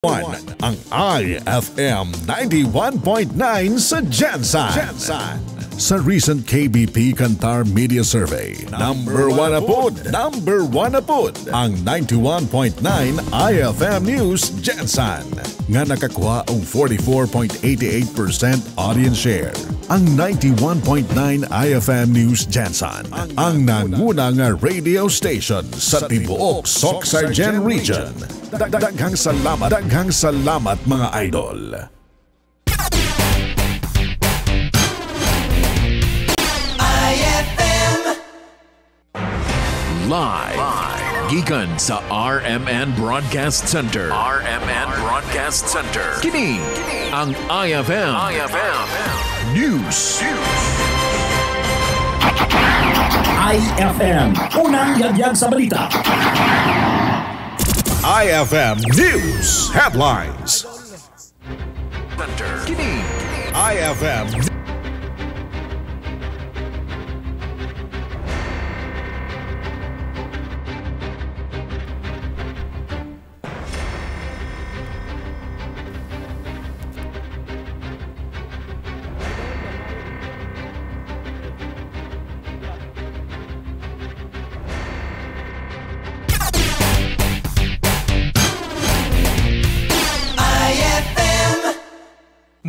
Ang IFM 91.9 sa Gensan. Sa recent KBP Kantar Media Survey, number one na pod ang 91.9 IFM News Gensan nga nakakuha ang 44.88% audience share. Ang 91.9 IFM News Gensan ang nanguna nga radio station sa tibuok Soc-Sargen Region. Daghang salamat mga idol. Live gikan sa RMN Broadcast Center. Kini ang IFM News. IFM, unang yagyag sa balita. IFM News Headlines. Kini IFM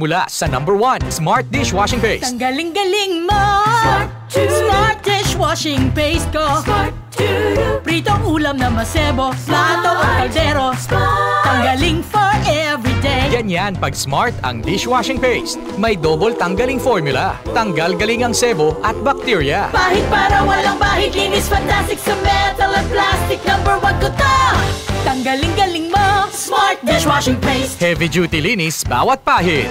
mula sa number 1 Smart Dishwashing Paste. Tanggaling-galing mo! Smart Dishwashing Paste ko! Pritong ulam na masebo, plato o kaldero. Tanggaling for everyday. Ganyan pag Smart ang dishwashing paste. May double tanggaling formula. Tanggal galing ang sebo at bakterya. Bahid para walang bahid, linis fantastic sa metal at plastic. Number 1 ko to! Tanggaling-galing mo! Smart Dishwashing Paste. Heavy duty linis bawat pahid.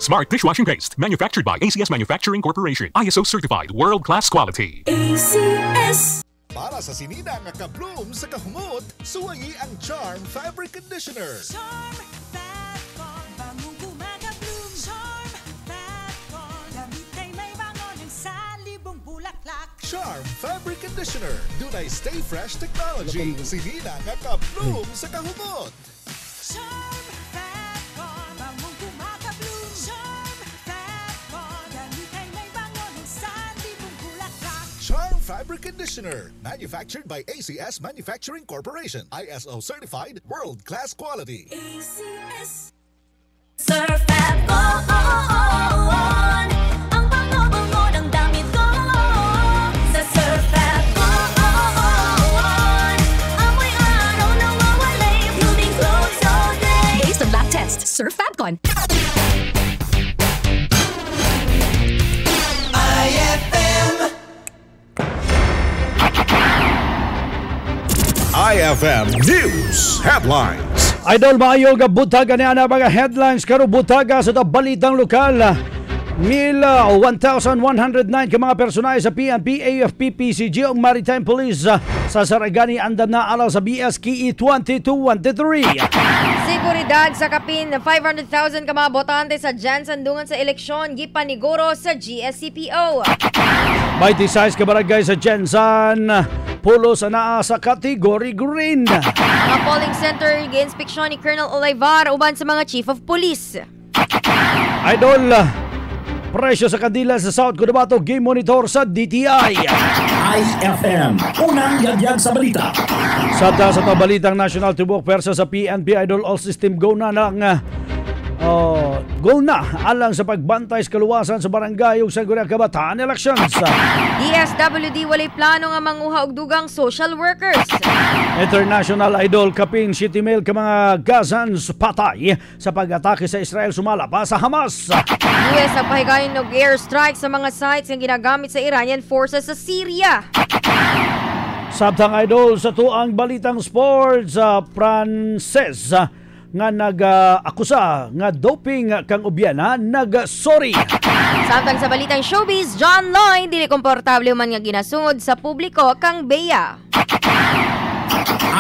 Smart Dishwashing Paste, manufactured by ACS Manufacturing Corporation. ISO certified, world-class quality. ACS. Para sa sinina nga ka-bloom sa kahumot, suwayi ang Charm Fabric Conditioner. Charm Fatcon, bangong gumagabloom. Charm Fatcon, damit ay may bangon ng salibong bulaklak. Charm Fabric Conditioner. Dunay Stay Fresh Technology. Sinina nga ka-bloom sa kahumot. Charm Fatcon, bangong gumagabloom. Charm Fatcon, damit ay may bangon ng salibong bulaklak. Charm Fabric Conditioner. Manufactured by ACS Manufacturing Corporation. ISO certified, world-class quality. ACS. Surf at on. Ang bango-bango ng damit ko. Sa Surf at on. Amoy araw na mawalay. Blooming clothes all day. Based on lab tests, Surf Fabcon. IFM News Headlines. Idol, maayo nga butaga niya na mga headlines karon butaga sa balitang lokal. 1,109 ka mga personay sa PNP, AFP, PCG o Maritime Police sa Saragani andam na alang sa BSKE 22-23. Seguridad sa kapin 500,000 ka mga botante sa Jansan dungan sa eleksyon gipaniguro sa GSCPO. 26 ka barangay sa Jansan pulos na sa kategory green. Mga polling center gi-inspeksyon ni Colonel Olivar uban sa mga chief of police. Idol, presyo sa kandila sa South Cotabato gi-monitor sa DTI. IFM, unang yagyag sa balita. Sa balitang national tubok persa sa PNP, Idol, all system go na ng goal na alang sa pagbantay sa kaluwasan sa barangay ug sa kabataan elections. DSWD walay plano nga manguha og dugang social workers. International, Idol, kapin 7 mil ka mga Gazans patay sa pag-atake sa Israel sumala pa sa Hamas. US ang pahigayon og airstrike sa mga sites nga ginagamit sa Iranian forces sa Syria. Sabtang, Idol, sa tuang balitang sports, Frances nga nag-akusa nga doping kang ubyana nag-sorry. Samtang sa balitang showbiz, John Lloyd dili komportable man nga ginasungod sa publiko kang Bea.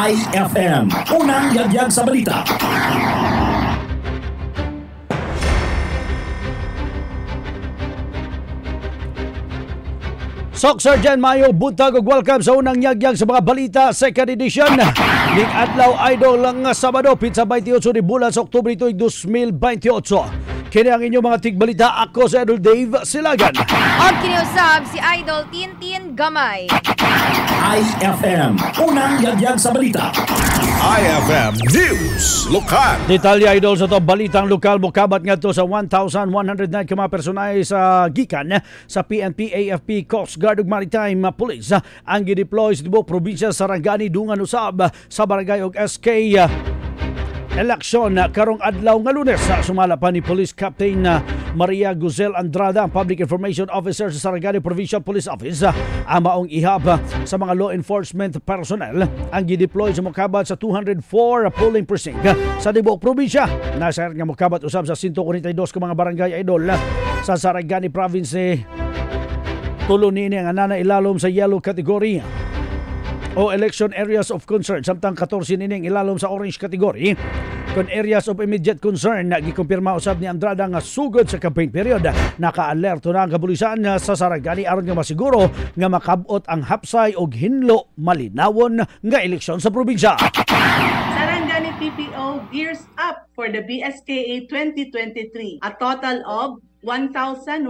IFM, unang yagyag sa balita. Soc-Sargen, mayo buntag ug welcome sa unang yagyag sa mga balita, second edition. Ning adlaw idol lang nga Sabado, pizza 28 ni bulan sa Oktubre tuig 2028. Kini ang inyong mga tigbalita. Ako si Idol Dave Silagan. At kiniusab si Idol Tintin Gamay. IFM, unang yagyag sa balita. IFM News Lokal. Detalye idol sa to balitang lokal mokabat ngadto sa 1,109 ka mga personay sa gikan sa PNP, AFP, Coast Guard ug Maritime Police ang gideploy sa tibuok probinsya sa Sarangani dungan usab sa barangay ug SK eleksyon karong adlaw nga Lunes. Sumala pa ni Police Captain Maria Guzel Andrada, ang Public Information Officer sa Sarangani Provincial Police Office, ang maong ihab sa mga law enforcement personnel ang gideploy sa mokabat sa 204 polling precinct sa tibuok probinsya. Nasa nga mokabat usab sa 142 ka mga barangay idol sa Sarangani Province. Tulo nini ang anana ilalom sa yellow category o election areas of concern, samtang 14 nining ilalom sa orange category kon areas of immediate concern. Gikumpirma usab ni Andrada nga sugod sa campaign period naka-alerto na ang kapulisan sa Sarangani aron nga masiguro nga makabot ang hapsay og hinlo malinawon nga eleksyon sa probinsya. Sarangani PPO gears up for the BSKA 2023. A total of 1,109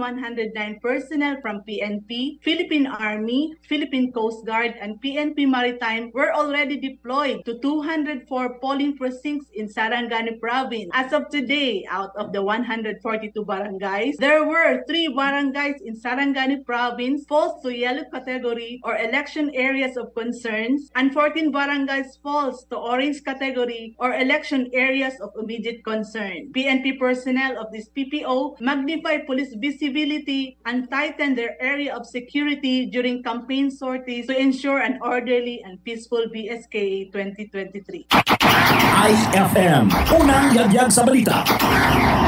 personnel from PNP, Philippine Army, Philippine Coast Guard, and PNP Maritime were already deployed to 204 polling precincts in Sarangani Province. As of today, out of the 142 barangays, there were 3 barangays in Sarangani Province falls to yellow category or election areas of concerns, and 14 barangays falls to orange category or election areas of immediate concern. PNP personnel of this PPO magnified police visibility and tighten their area of security during campaign sorties to ensure an orderly and peaceful BSKA 2023. IFM, unang yagyag sa balita.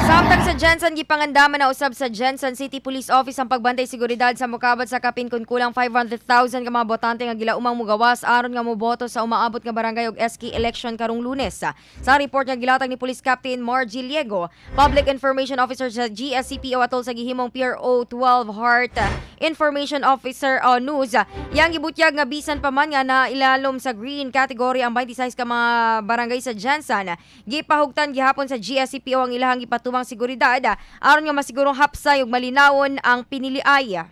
Samtang sa Jensen, gipangandaman na usab sa Jensen City Police Office ang pagbantay seguridad sa mokabat sa kapin kun kulang 500,000 ka mga botante nga gilaumang mugawas aron nga moboto sa umaabot nga barangay ug SK election karong Lunes. Sa report nga gilatag ni Police Captain Margie Liego, Public Information Officer sa GSCPO atol sa gihimong PRO 12 Heart Information Officer News, yang gibutyag nga bisan pa man nga na ilalom sa green category ang 26 ka mga barangay sa Jensen. Gipahugtan gihapon sa GSCPO ang ilahang gipatumang seguridad aron nga masigurong hapsay ug malinawon ang piniliay.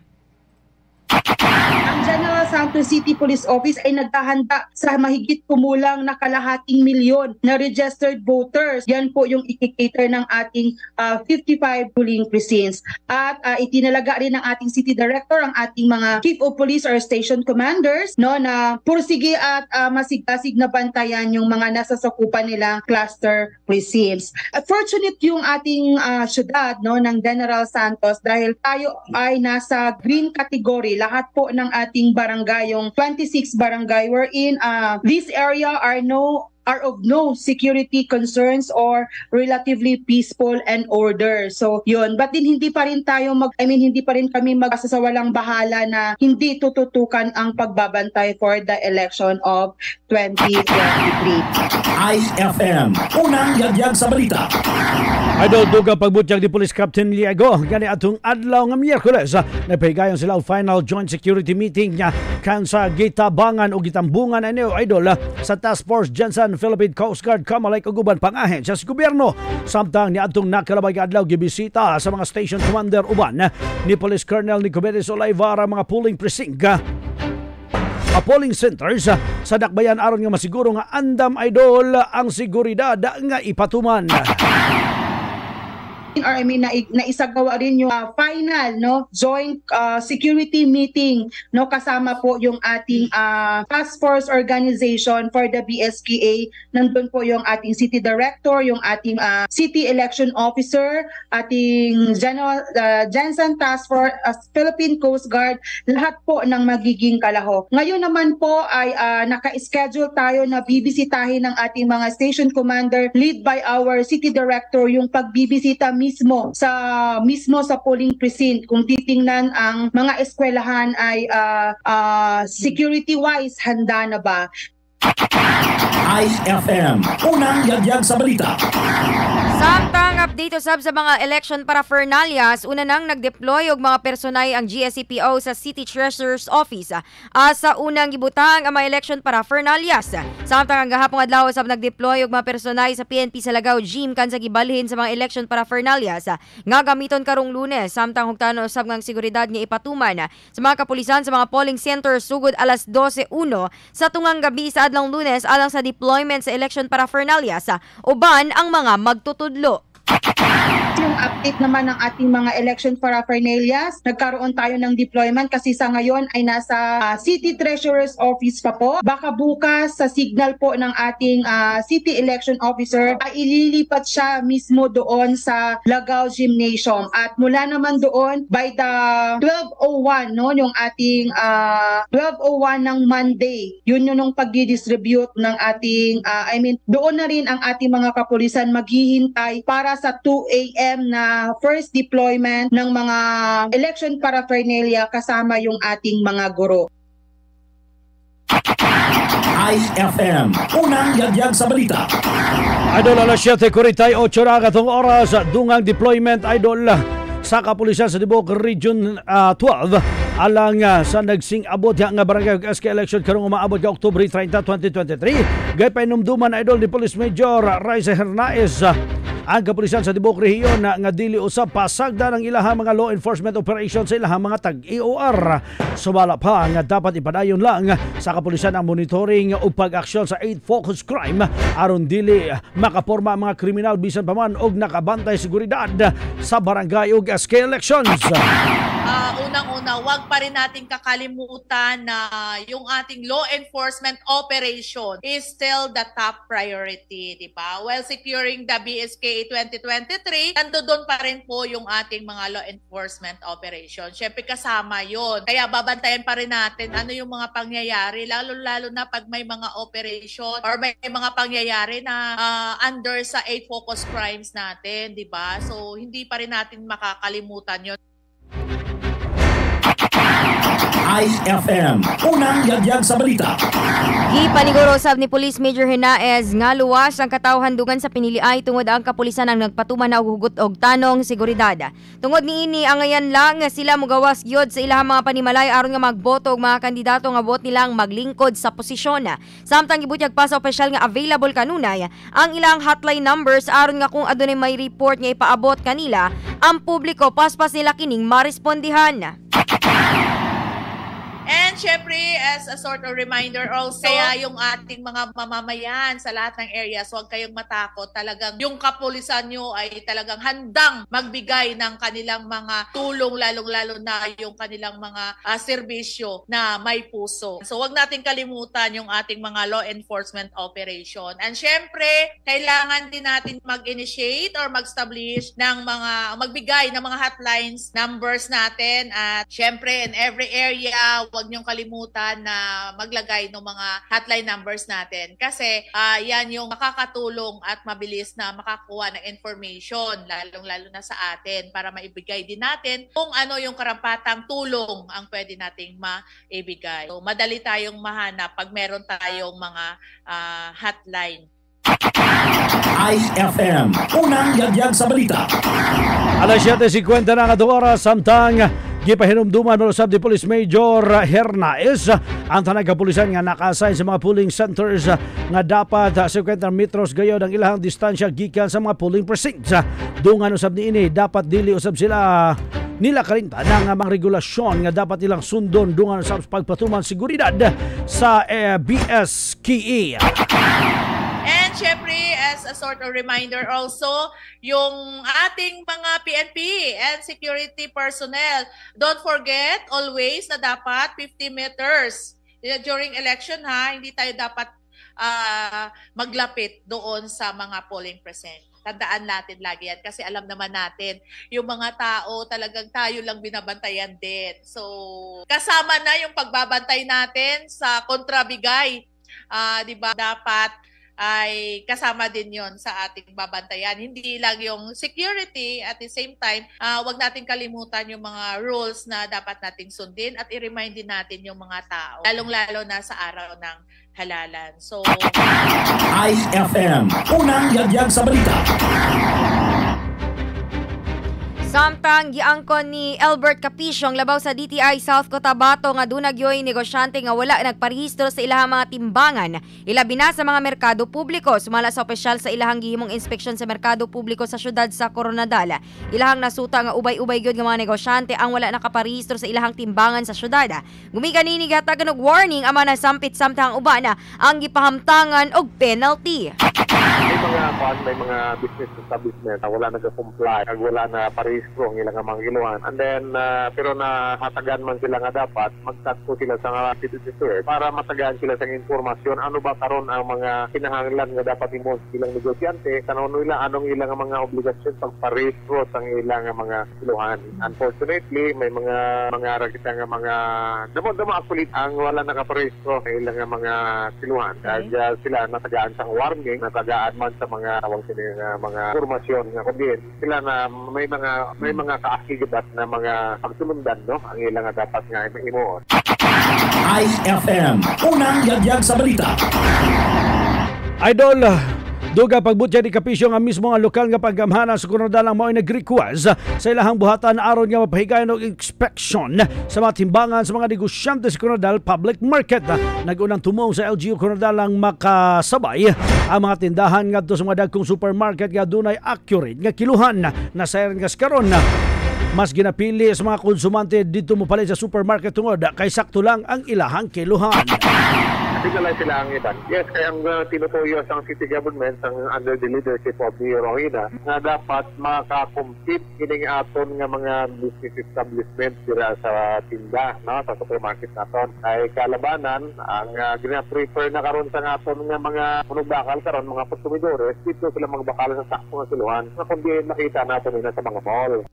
Ang General Santos City Police Office ay naghahanda sa mahigit kumulang na kalahating milyon na registered voters. Yan po yung ikikater ng ating 55 polling precincts. At itinalaga rin ng ating City Director, ang ating mga Chief of Police or Station Commanders, no, na pursige at masigasig na bantayan yung mga nasasakupan nilang cluster precincts. Fortunate yung ating syudad, no, ng General Santos dahil tayo ay nasa green category. Lahat po ng ating barangay, yung 26 barangay wherein this area are of no security concerns or relatively peaceful and order. So yun, but din hindi pa rin kami magsasawalang bahala na hindi tututukan ang pagbabantay for the election of 2023. IFM, unang yagyag sa balita. Idol duga pagbutyag ni Police Captain Liego gani atong adlaw nga Miyerkules napahigayon sila og final joint security meeting nya kan sa gitabangan o gitambungan ani idol sa Task Force Jensen Philippine Coast Guard Kamalay ug uban pang ahensya sa gobyerno. Samtang niadtong nakalabay adlaw gibisita sa mga station commander uban ni Police Colonel Nicomedes Olaivara mga polling precinct polling centers sa dakbayan aron nga masiguro nga andam idol ang seguridad nga ipatuman. Or naisagawa rin yung final joint security meeting kasama po yung ating task force organization for the BSKA. Nandun po yung ating city director, yung ating city election officer, ating Jensen Task Force, Philippine Coast Guard, lahat po ng magiging kalaho. Ngayon naman po ay naka-schedule tayo na bibisitahin ng ating mga station commander lead by our city director yung pagbibisita mismo sa polling precinct kung titingnan ang mga eskwelahan ay security wise handa na ba. IFM, unang yagyag sa balita. Samtang update update usab sa mga election paraphernalias, una nang nag-deploy og mga personay ang GSCPO sa City Treasurer's Office sa unang gibutang ang mga election paraphernalias. Samtang ang gahapong adlaw usab nag-deploy og mga personay sa PNP sa Lagaw Gym kan sa gibalhin sa mga election paraphernalias nga gamiton karong Lunes. Samtang hugtano usab ng seguridad nga ipatuman sa mga kapulisan sa mga polling centers sugod alas 12:01 sa tungang gabi sa adlong Lunes alang sa deployment sa election paraphernalias uban ang mga magtutudlo. Yung update naman ng ating mga election paraphernalias, nagkaroon tayo ng deployment kasi sa ngayon ay nasa City Treasurer's Office pa po. Baka bukas sa signal po ng ating City Election Officer ay ililipat siya mismo doon sa Lagaw Gymnasium. At mula naman doon by the 12:01 no, yung ating 12:01 ng Monday, yun yung pag-distribute ng ating doon na rin ang ating mga kapulisan maghihintay para sa 2 a.m. na first deployment ng mga election paraphernalia kasama yung ating mga guro. IFM, unang yagyag sa balita. Idol, alas 7:48 na katong oras, dungang deployment, Idol, sa kapulisan sa Dibok Region 12 alang sa nagsing-abot nga barangay SK election karong umaabot ka Oktubre 30, 2023. Gay painumduman, Idol, ni Police Major Raisa Hernaez ang kapulisan sa Dibok Region nga dili usab pasagda ng ilahang mga law enforcement operations sa ilahang mga tag-EOR. Sumala pa nga dapat ipadayon lang sa kapulisan ang monitoring o pag-aksyon sa 8 focus crime aron dili makaporma ang mga kriminal bisan pa man og nakabantay seguridad sa barangay ug SK elections. Unang-una, wag pa rin natin kakalimutan na yung ating law enforcement operation is still the top priority, di ba? While securing the BSK 2023, nandoon pa rin po yung ating mga law enforcement operation. Siyempre kasama yon. Kaya babantayan pa rin natin ano yung mga pangyayari, lalo-lalo na pag may mga operation or may mga pangyayari na under sa 8 focus crimes natin, di ba? So, hindi pa rin natin makakalimutan yon. IFM, unang yagyag sa balita. Gipaniguro sab ni Police Major Hernaez nga luwas ang katawhandugan sa piniliay tungod ang kapulisan ang nagpatuman na hugot og tanong seguridad. Tungod niini ang ngayon lang nga sila mogawas gyud sa ilahang mga panimalay aron nga magboto og mga kandidato nga bot nilang maglingkod sa posisyon. Samtang gibutyag pa sa opisyal nga available kanunay ang ilang hotline numbers aron nga kung adunay may report nga ipaabot kanila, ang publiko paspas nila kining marespondihan. And syempre, as a sort of reminder also, kaya yung ating mga mamamayan sa lahat ng areas, huwag kayong matakot. Talagang yung kapulisan nyo ay talagang handang magbigay ng kanilang mga tulong, lalong-lalo na yung kanilang mga serbisyo na may puso. So huwag natin kalimutan yung ating mga law enforcement operation. And syempre, kailangan din natin mag-initiate or mag-establish ng magbigay ng mga hotlines, numbers natin. At syempre, in every area, huwag niyong kalimutan na maglagay ng mga hotline numbers natin kasi yan yung makakatulong at mabilis na makakuha ng information lalong-lalo na sa atin para maibigay din natin kung ano yung karampatang tulong ang pwede nating maibigay. So, madali tayong mahanap pag meron tayong mga hotline. IFM, unang yagyag sa balita. Alas 7:50 na katong oras, samtang gipahinumduman mo sa Police Major Hernaez ang tanang kapulisan nga naka-assign sa mga polling centers nga dapat 50 metros gayod ang ilahang distansya gikan sa mga polling precincts. Dungan usab niini dapat dili usab sila nila kalimtan ang mga regulasyon nga dapat ilang sundon dungan sa pagpatuman seguridad sa BSKE. And syempre, as a sort of reminder also, yung ating mga PNP and security personnel, don't forget always na dapat 50 meters during election ha, hindi tayo dapat maglapit doon sa mga polling precinct. Tandaan natin lagi yan kasi alam naman natin yung mga tao talagang tayo lang binabantayan din. So kasama na yung pagbabantay natin sa kontrabigay, di ba? Dapat ay kasama din yon sa ating babantayan. Hindi lang yung security, at the same time, wag natin kalimutan yung mga rules na dapat nating sundin at i-remind din natin yung mga tao, lalong-lalo na sa araw ng halalan. So, IFM, unang yagyag sa balita. Samtang giangkon ni Albert Capicio ang labaw sa DTI South Cotabato nga dunagyoy negosyante nga wala nagparehistro sa ilahang mga timbangan, ilabi na sa mga merkado publiko. Sumala sa opisyal sa ilahang gihimong inspeksyon sa merkado publiko sa syudad sa Coronadal, ilahang nasuta nga ubay-ubay gyud nga mga negosyante ang wala nakaparehistro sa ilahang timbangan sa syudad. Gumiganini gatagan og warning ama na sampit samtang uban ang gipahamtangan og penalty. May mga business establishment na wala nag-comply, wala na parehistro ang ilang mga giluhan. And then, pero nahatagan man sila nga dapat, mag-cut po sila sa citizen para matagaan sila sa informasyon. Ano ba karon ang mga kinahanglan nga dapat imong ilang negosyante, kanon nila anong ilang mga obligasyon pagparehistro sa ilang mga giluhan. Unfortunately, may mga rakita nga mga damo actually ang wala nakaparehistro sa ilang mga giluhan. Kaya sila natagaan sa warning, natagaan man sa mga tawag sila mga informasyon nga kundi sila na may mga kaakibat na mga pagsumundan ang ilang dapat nga imuon. IFM, unang yagyag sa balita. Idol, duga pagbutya ni Capicio nga mismo ang lokal nga paggamhanan sa Coronadal mo ay nag-request sa ilahang buhatan aron nga mapahigayon og inspection sa mga timbangan sa mga negosyante sa Coronadal Public Market. Nag-unang tumong sa LGU Coronadal ang makasabay ang mga tindahan ngadto sa mga dagkong supermarket nga dunay accurate nga kiluhan na sayran nga karon. Mas ginapili sa mga konsumante dito mo palit sa supermarket tungod kay sakto lang ang ilahang kiluhan. Hindi na lang sila ang iban. Yes, kaya ang tinutuyo sa city government under the leadership of the Rohina na dapat makakompete kining aton nga mga business establishment dira sa tinda, sa supermarket naton. Ay kalabanan, ang gina-prefer na karon sa aton nga mga munugbakal karon, mga konsumidores, dito sila magbakal sa sakto nga siluhan na kundi nakita natin nila sa mga mall.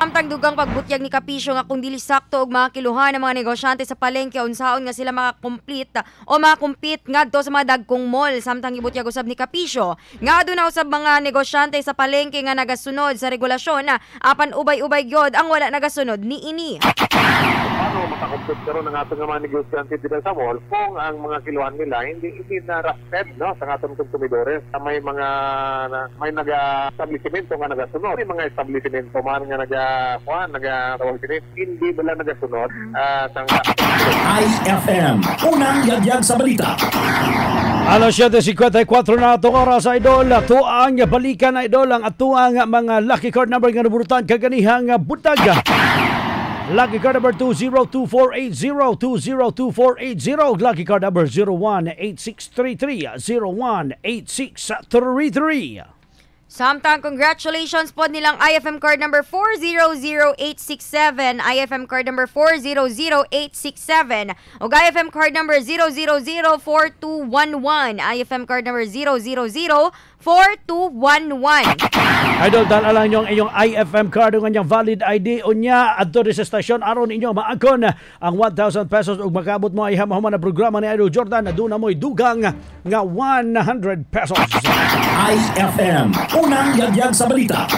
Samtang dugang pagbutyag ni Capicio nga kung dili sakto og mga kiluhan ng mga negosyante sa palengke unsaon nga sila makakomplete o makakompete ngadto sa mga dagkong mall. Samtang gibutyag usab ni Capicio nga aduna usab mga negosyante sa palengke nga nagasunod sa regulasyon apan ubay-ubay gyud ang wala nagasunod niini. Paano makakompete karon ang aton mga negosyante dito sa mall kung ang mga kiluhan nila hindi na respect sa aton konsumidores? May naga-establishmento nga nagasunod, may mga establishmento man nga hindi bala nagasunod IFM, unang yagyag sa balita. Alas 7:54 na itong oras, Idol. Tuang balikan, Idol, ang atuang mga lucky card number nga naburutan kaganihang butag. Lucky card number 202480, 202480. Lucky card number 018633, 018633. Samtang congratulations po nilang IFM card number 400867, IFM card number 400867, o IFM card number 0004211, IFM card number 0004211. Idol, dala nyo ang inyong IFM card ng inyong valid ID unya adto sa stasyon aron inyo maakon ang 1,000 pesos ug makabot mo ay hamahuman na programa ni Idol Jordan na doon na mo'y dugang nga 100 pesos. IFM, unang yagyag sa balita.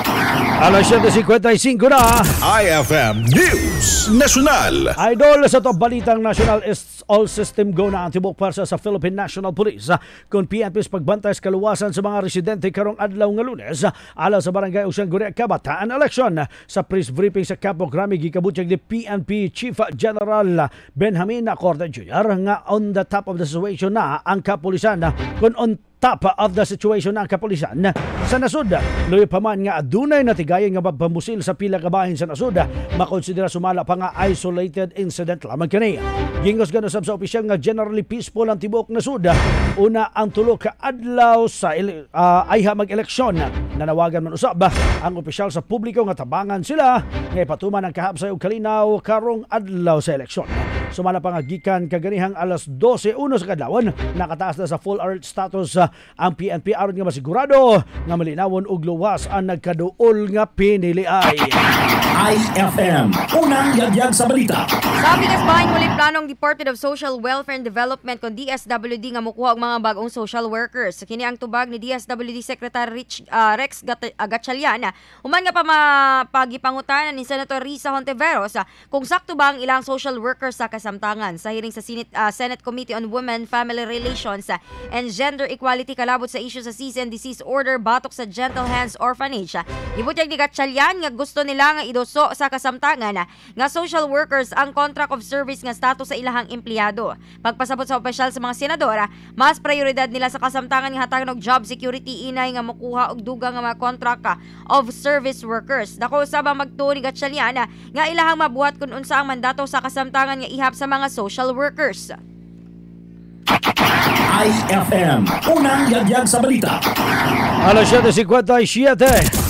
Alas 7:55 na. IFM News National. Idol, sa top balitang national is all system go na ang tibok parsa sa Philippine National Police kung PNP's pagbantay sa kaluwasan sa mga residente karong adlaw nga Lunes ala sa barangay Usyang-Guria, Kabataan election. Sa press briefing sa Campo Grami gikabutyag ni PNP Chief General Benjamin Acorde Jr. nga on the top of the situation na ang kapulisan kung on top of the situation ng kapulisan sa nasud. Luyo pa man nga adunay natigayon nga pagpamusil sa pila ka bahin sa nasud, makonsidera sumala pa nga isolated incident lamang kani. Gingos gano sab sa opisyal nga generally peaceful ang tibuok nasud. Una ang tulo ka adlaw sa ayha mag-eleksyon. Nanawagan man usab ang opisyal sa publiko nga tabangan sila nga ipatuman ang kahabsay ug kalinaw karong adlaw sa eleksyon. Sumala pa nga gikan kaganihang alas 12:01 sa kadlawon, nakataas na sa full alert status ang PNP aron nga masigurado nga malinawon og luwas ang nagkaduol nga piniliay. IFM, unang yagyag sa balita. Sabi ng bahin muli planong Department of Social Welfare and Development kung DSWD nga mukuha og mga bagong social workers. Kini ang tubag ni DSWD Secretary Rex Gatchalian human nga pagipangutanan ni Senator Risa Hontiveros kung sakto ba ang ilang social workers sa kasamtangan sa hearing sa Senate Committee on Women, Family Relations and Gender Equality kalabot sa issue sa cease and desist order batok sa Gentle Hands Orphanage. Gibutyag ni Gatchalian nga gusto nila nga idoso sa kasamtangan nga social workers ang contract of service nga status sa ilahang empleyado. Pagpasabot sa opisyal sa mga senadora, mas prioridad nila sa kasamtangan nga hatagan og job security inay nga makuha og dugang nga mga contract of service workers. Dako usab ang magtuo ni Gatchalian nga ilahang mabuhat kung unsa ang mandato sa kasamtangan nga ihap sa mga social workers. IFM, unang yagyag sa balita. Alas 7:57.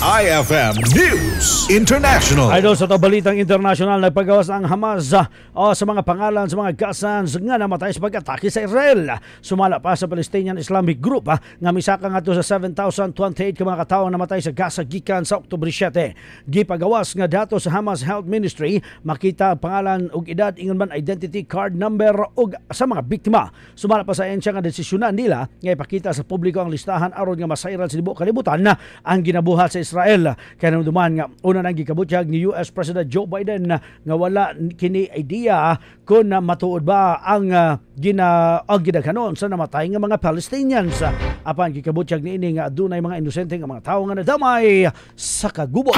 IFM News International. Idol sa balitang international, nagpagawas ang Hamas sa mga pangalan sa mga Gazans nga namatay sa pag-atake sa Israel. Sumala pa sa Palestinian Islamic Group nga misaka nga sa 7,028 ka mga katao namatay sa Gaza gikan sa Oktubre 7. Gipagawas nga dato sa Hamas Health Ministry, makita pangalan ug edad ingon man identity card number ug sa mga biktima. Sumala pa sa ensya nga desisyonan nila nga ipakita sa publiko ang listahan aron nga masayran sa tibuok kalibutan ang ginabuhat sa Israel. Kaya naman nga una nang gikabutyag ni US President Joe Biden nga wala kini idea kung matuod ba ang ginaghanon sa namatay nga mga Palestinians. Apan gikabutyag ni ini nga adunay mga inosente nga mga tawo nga nadamay sa kagubot.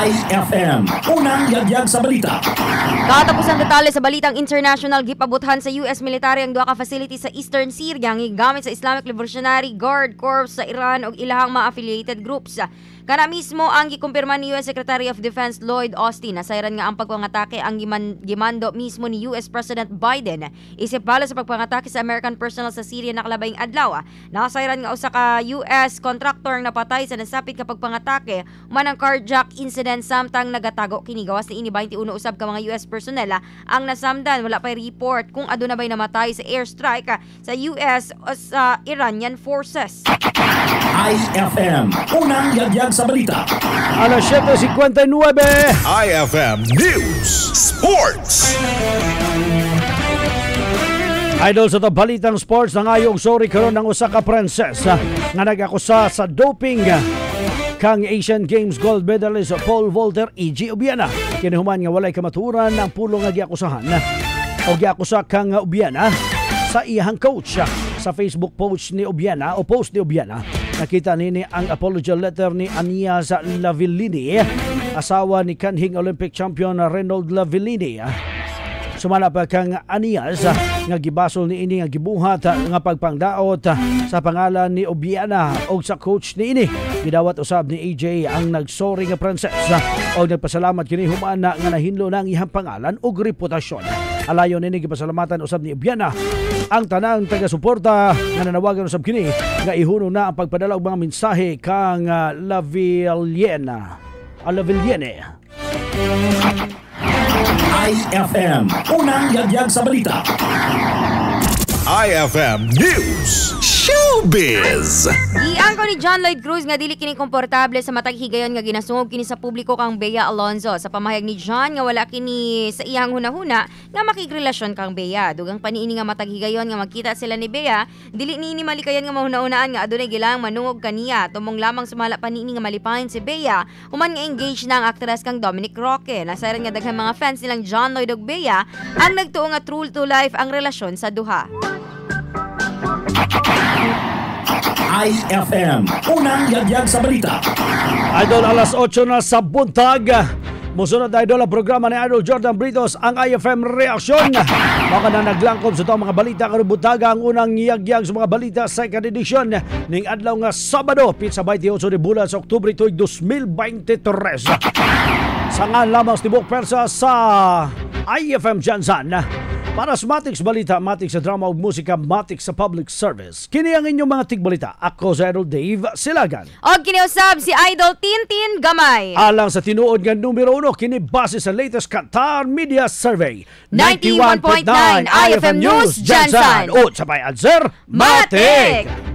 IFM, unang yagyag sa balita. Katapos ang detalye sa balitang international, gipabuthan sa US military ang duha ka facility sa Eastern Syria nga gamit sa Islamic Revolutionary Guard Corps sa Iran ug ilahang mga affiliated groups. Kana mismo ang gikumpirma ni US Secretary of Defense Lloyd Austin na sayran nga ang pagpangatake ang gimando mismo ni US President Biden. Isip bala sa pagpangatake sa American personnel sa Syria nakalabayng adlaw. Nakasayran nga usa ka US contractor napatay sa nasapit ka pagpangatake human ang carjack incident samtang nagatago kini gawas ni ini 21 usab ka mga US personnel ang nasamdan. Wala pay report kung aduna bay namatay sa airstrike sa US o sa Iranian forces. IFM, unang yagyag sa balita. Alas 7:59. IFM News Sports. Idol sa balitang sports, nangayong sorry karon ng usa ka princess nga nag-akusa sa doping kang Asian Games gold medalist Paul Volter E.G. Obiana. Kinihuman nga walay kamaturan ang pulong nga giakusahan o giakusa kang Obiana sa iyang coach. Sa Facebook post ni Obiana nakita nini ang apology letter ni Anias Lavillini, asawa ni kanhing Olympic champion Reynold Lavillini. Sumala pa kang Anias nga gibasol ni ini nga gibuhat nga pagpangdaot sa pangalan ni Obiana o sa coach ni ini. Gidawat usab ni AJ ang nagsorry nga princess o nagpasalamat kini humana nga nahinlo na ang iyang pangalan o reputasyon. Alayon nini gipasalamatan usab ni Obiana ang tanang taga-suporta nga nanawagan usab kini nga ihuno na ang pagpadala og mga mensahe kang Lavillene. IFM, unang yagyag sa balita. IFM News Showbiz. Iangko ni John Lloyd Cruz nga dili kini komportable sa matag higayon nga ginasungog kini sa publiko kang Bea Alonzo. Sa pamahayag ni John nga wala kini sa iyang hunahuna nga makigrelasyon kang Bea. Dugang paniini nga matag higayon nga magkita sila ni Bea, dili niini malikayan nga mahuna-unaan nga adunay gilang manungog kaniya. Tumong lamang sumala paniini nga malipahin si Bea, human nga engaged na ang aktres kang Dominic Roque. Nasayran nga daghang mga fans nilang John Lloyd ug Bea ang nagtuo nga true to life ang relasyon sa duha. IFM, unang yagyag sa balita. Idol, alas 8 na sa buntag. Musunod Idol ang programa ni Idol Jordan Britos, ang IFM Reaksyon. Baka na naglangkob sa itong mga balita karong buntaga ang unang yagyag sa mga balita second edition ning adlaw nga Sabado, pitsa 28 de bulan sa Oktubre 2023. Sangan lamang sa tibok persa sa IFM Jansan. Para sa Matik Balita, Matik sa drama ug musika, Matik sa public service. Kini ang inyong mga tigbalita. Ako sa Idol Dave Silagan. Og kiniusab si Idol Tintin Gamay. Alang sa tinuod nga numero 1, kini base sa latest Qatar Media Survey. 91.9 IFM News Jansan. O sabay answer, Matik!